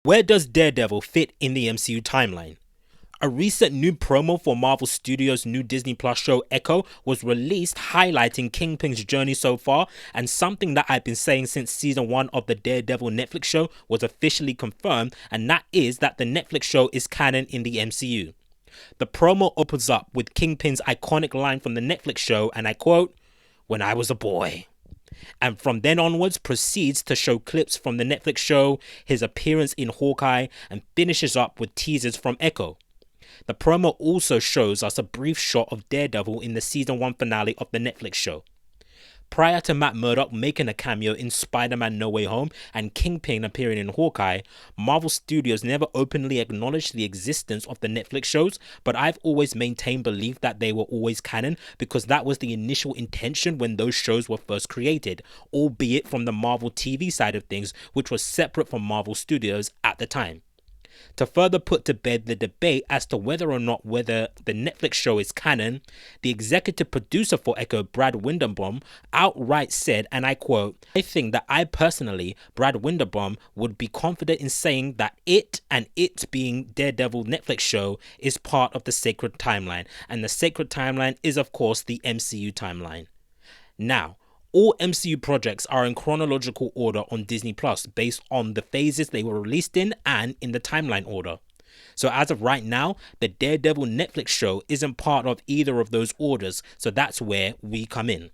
Where does Daredevil fit in the MCU timeline? A recent new promo for Marvel Studios' new Disney Plus show Echo was released, highlighting Kingpin's journey so far, and something that I've been saying since season 1 of the Daredevil Netflix show was officially confirmed, and that is that the Netflix show is canon in the MCU. The promo opens up with Kingpin's iconic line from the Netflix show, and I quote, "When I was a boy." And from then onwards proceeds to show clips from the Netflix show, his appearance in Hawkeye, and finishes up with teasers from Echo. The promo also shows us a brief shot of Daredevil in the season 1 finale of the Netflix show. Prior to Matt Murdock making a cameo in Spider-Man No Way Home and Kingpin appearing in Hawkeye, Marvel Studios never openly acknowledged the existence of the Netflix shows, but I've always maintained belief that they were always canon because that was the initial intention when those shows were first created, albeit from the Marvel TV side of things, which was separate from Marvel Studios at the time. To further put to bed the debate as to whether the Netflix show is canon, the executive producer for Echo, Brad Winderbaum, outright said, and I quote, "I think that I personally, Brad Winderbaum, would be confident in saying that it being Daredevil Netflix show is part of the sacred timeline, and the sacred timeline is of course the MCU timeline." Now, all MCU projects are in chronological order on Disney Plus based on the phases they were released in and in the timeline order. So as of right now, the Daredevil Netflix show isn't part of either of those orders, so that's where we come in.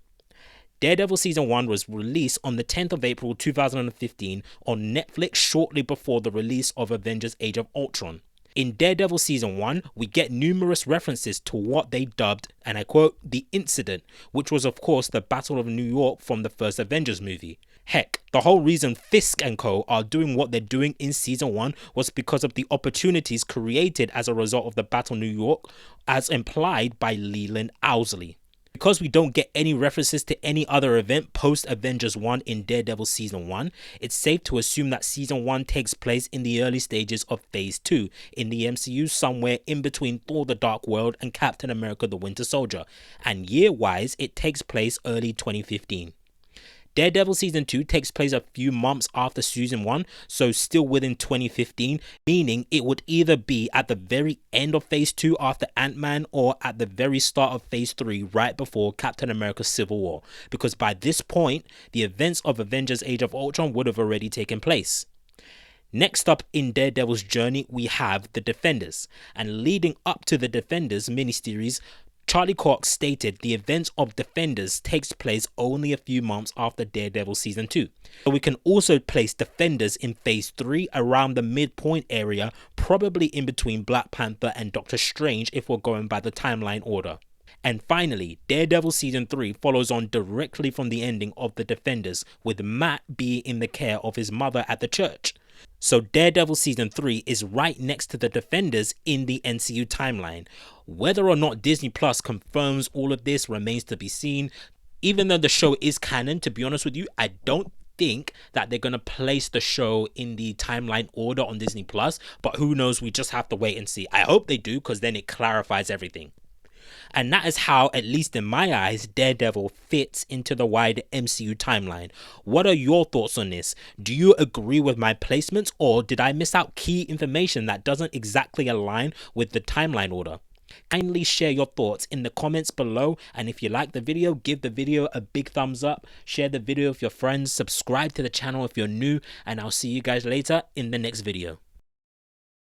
Daredevil Season 1 was released on the 10th of April 2015 on Netflix shortly before the release of Avengers Age of Ultron. In Daredevil Season 1, we get numerous references to what they dubbed, and I quote, "the incident," which was of course the Battle of New York from the first Avengers movie. Heck, the whole reason Fisk and co are doing what they're doing in Season 1 was because of the opportunities created as a result of the Battle of New York, as implied by Leland Owsley. Because we don't get any references to any other event post-Avengers 1 in Daredevil Season 1, it's safe to assume that Season 1 takes place in the early stages of Phase 2 in the MCU, somewhere in between Thor the Dark World and Captain America the Winter Soldier, and year-wise it takes place early 2015. Daredevil Season 2 takes place a few months after Season 1, so still within 2015, meaning it would either be at the very end of Phase 2 after Ant-Man or at the very start of Phase 3 right before Captain America Civil War, because by this point, the events of Avengers Age of Ultron would have already taken place. Next up in Daredevil's journey, we have The Defenders, and leading up to the Defenders miniseries, Charlie Cox stated the events of Defenders takes place only a few months after Daredevil Season 2. So we can also place Defenders in Phase 3 around the midpoint area, probably in between Black Panther and Doctor Strange if we're going by the timeline order. And finally, Daredevil Season 3 follows on directly from the ending of The Defenders, with Matt being in the care of his mother at the church. So Daredevil Season 3 is right next to The Defenders in the MCU timeline. Whether or not Disney Plus confirms all of this remains to be seen. Even though the show is canon, to be honest with you, I don't think that they're going to place the show in the timeline order on Disney Plus, but who knows, we just have to wait and see. I hope they do, because then it clarifies everything. And that is how, at least in my eyes, Daredevil fits into the wider MCU timeline. What are your thoughts on this? Do you agree with my placements, or did I miss out key information that doesn't exactly align with the timeline order? Kindly share your thoughts in the comments below, and if you like the video, give the video a big thumbs up, share the video with your friends, subscribe to the channel if you're new, and I'll see you guys later in the next video.